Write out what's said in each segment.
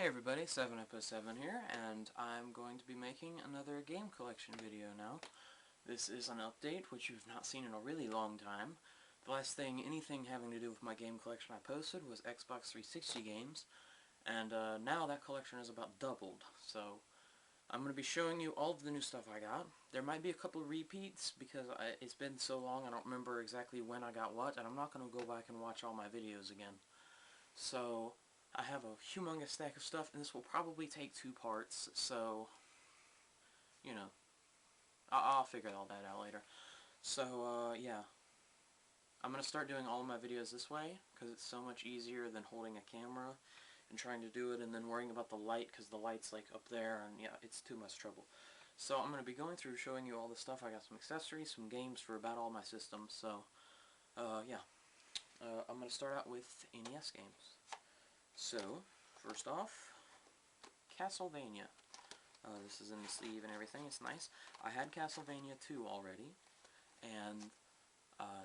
Hey everybody, 7 here, and I'm going to be making another game collection video now. This is an update, which you've not seen in a really long time. The last thing, anything having to do with my game collection I posted was Xbox 360 games, and now that collection is about doubled, so I'm going to be showing you all of the new stuff I got. There might be a couple of repeats, because it's been so long I don't remember exactly when I got what, and I'm not going to go back and watch all my videos again. So I have a humongous stack of stuff, and this will probably take 2 parts, so, you know, I'll figure all that out later. So, yeah. I'm going to start doing all of my videos this way, because it's so much easier than holding a camera and trying to do it and then worrying about the light, because the light's, like, up there, and yeah, it's too much trouble. So I'm going to be going through showing you all the stuff. I got some accessories, some games for about all my systems, so, yeah. I'm going to start out with NES games. So, first off, Castlevania. This is in the sleeve and everything, it's nice. I had Castlevania 2 already, and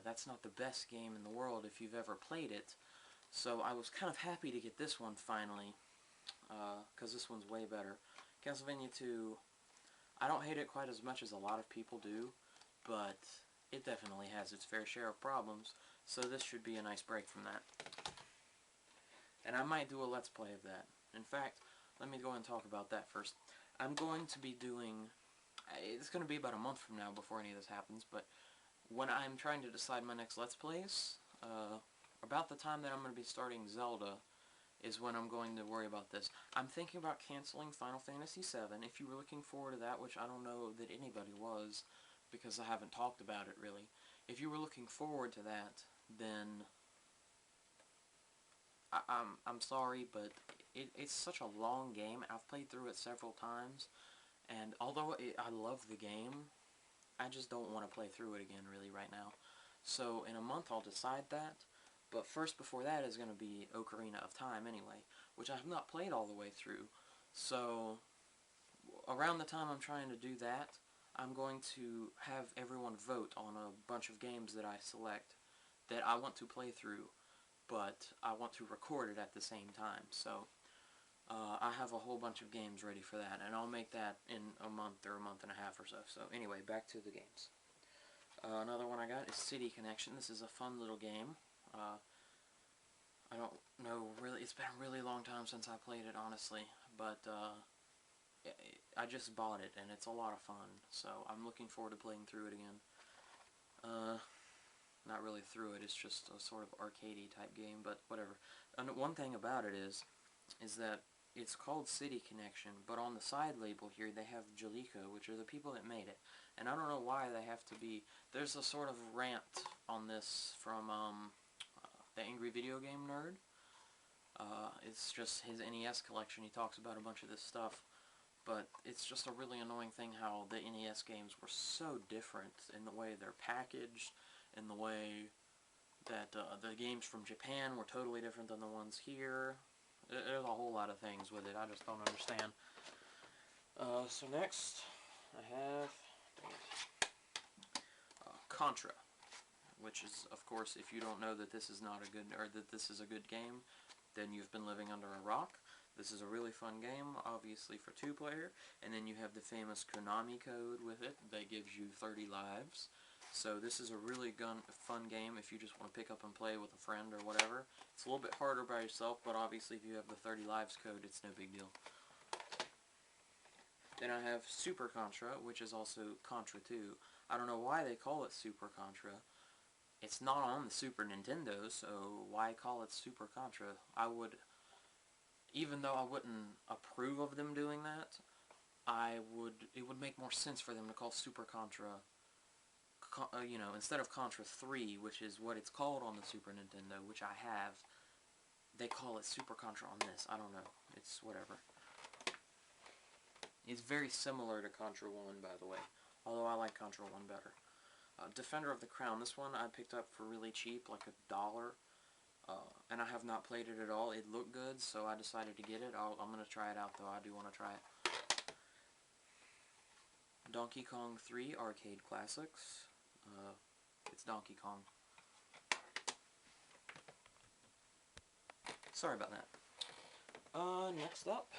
that's not the best game in the world if you've ever played it, so I was kind of happy to get this one finally, because this one's way better. Castlevania 2, I don't hate it quite as much as a lot of people do, but it definitely has its fair share of problems, so this should be a nice break from that. And I might do a Let's Play of that. In fact, let me go and talk about that first. I'm going to be doing... It's going to be about a month from now before any of this happens, but when I'm trying to decide my next Let's Plays, about the time that I'm going to be starting Zelda is when I'm going to worry about this. I'm thinking about canceling Final Fantasy VII. If you were looking forward to that, which I don't know that anybody was, because I haven't talked about it really. If you were looking forward to that, then... I'm sorry, but it's such a long game. I've played through it several times, and although I love the game, I just don't want to play through it again really right now. So in a month I'll decide that, but first before that is going to be Ocarina of Time anyway, which I have not played all the way through. So around the time I'm trying to do that, I'm going to have everyone vote on a bunch of games that I select that I want to play through, but I want to record it at the same time, so I have a whole bunch of games ready for that, and I'll make that in a month or a month and a half or so. So anyway, back to the games. Another one I got is City Connection. This is a fun little game. I don't know, really, it's been a really long time since I played it, honestly, but I just bought it, and it's a lot of fun, so I'm looking forward to playing through it again. Not really through it, it's just a sort of arcadey type game, but whatever. And one thing about it is that it's called City Connection, but on the side label here they have Jalico, which are the people that made it. And I don't know why they have to be... There's a sort of rant on this from the Angry Video Game Nerd. It's just his NES collection. He talks about a bunch of this stuff. But it's just a really annoying thing how the NES games were so different in the way they're packaged, in the way that the games from Japan were totally different than the ones here. There's a whole lot of things with it, I just don't understand. So next, I have Contra, which is, of course, if you don't know that this is not a good, or that this is a good game, then you've been living under a rock. This is a really fun game, obviously for 2-player, and then you have the famous Konami code with it that gives you 30 lives. So this is a really fun game if you just want to pick up and play with a friend or whatever. It's a little bit harder by yourself, but obviously if you have the 30 lives code, it's no big deal. Then I have Super Contra, which is also Contra 2. I don't know why they call it Super Contra. It's not on the Super Nintendo, so why call it Super Contra? Even though I wouldn't approve of them doing that, it would make more sense for them to call Super Contra, you know, instead of Contra 3, which is what it's called on the Super Nintendo, which I have, they call it Super Contra on this. I don't know. It's whatever. It's very similar to Contra 1, by the way, although I like Contra 1 better. Defender of the Crown. This one I picked up for really cheap, like $1. And I have not played it at all. It looked good, so I decided to get it. I'm going to try it out, though. I do want to try it. Donkey Kong 3 Arcade Classics. It's Donkey Kong. Sorry about that. Next up,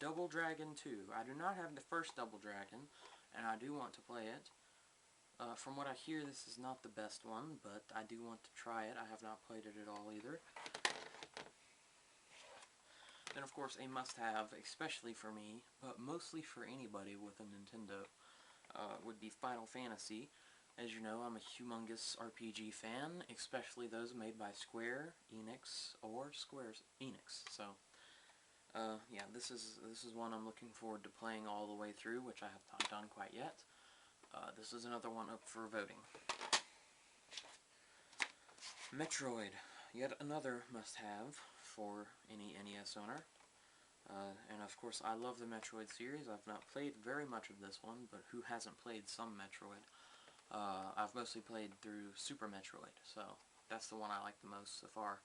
Double Dragon 2. I do not have the first Double Dragon, and I do want to play it. From what I hear, this is not the best one, but I do want to try it. I have not played it at all either. Then, of course, a must-have, especially for me, but mostly for anybody with a Nintendo, would be Final Fantasy. As you know, I'm a humongous RPG fan, especially those made by Square Enix or Square Enix. So, yeah, this is one I'm looking forward to playing all the way through, which I have not done quite yet. This is another one up for voting. Metroid, yet another must-have for any NES owner. And of course, I love the Metroid series. I've not played very much of this one, but who hasn't played some Metroid? I've mostly played through Super Metroid, so that's the one I like the most so far.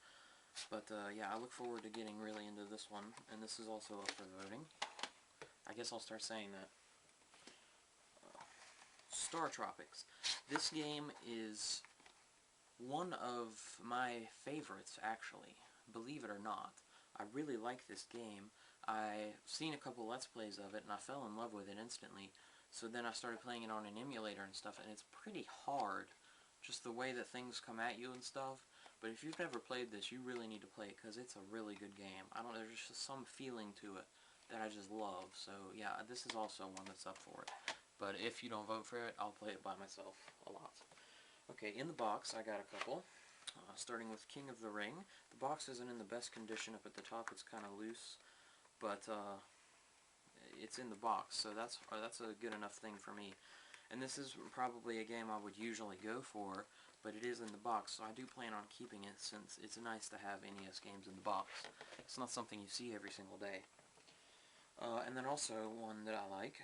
But yeah, I look forward to getting really into this one, and this is also up for voting. I guess I'll start saying that. Star Tropics. This game is one of my favorites, actually. Believe it or not. I really like this game. I've seen a couple Let's Plays of it, and I fell in love with it instantly. So then I started playing it on an emulator and stuff, and it's pretty hard. Just the way that things come at you and stuff. But if you've never played this, you really need to play it, because it's a really good game. I don't know, there's just some feeling to it that I just love. So yeah, this is also one that's up for it. But if you don't vote for it, I'll play it by myself a lot. Okay, in the box, I got a couple. Starting with King of the Ring. The box isn't in the best condition up at the top. It's kind of loose. But it's in the box, so that's a good enough thing for me. And this is probably a game I would usually go for, but it is in the box, so I do plan on keeping it since it's nice to have NES games in the box. It's not something you see every single day. And then also one that I like,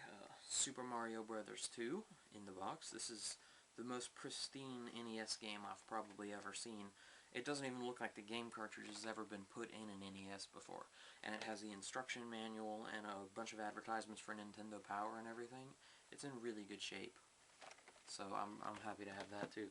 Super Mario Bros. 2 in the box. This is the most pristine NES game I've probably ever seen. It doesn't even look like the game cartridge has ever been put in an NES before. And it has the instruction manual and a bunch of advertisements for Nintendo Power and everything. It's in really good shape. So I'm happy to have that too.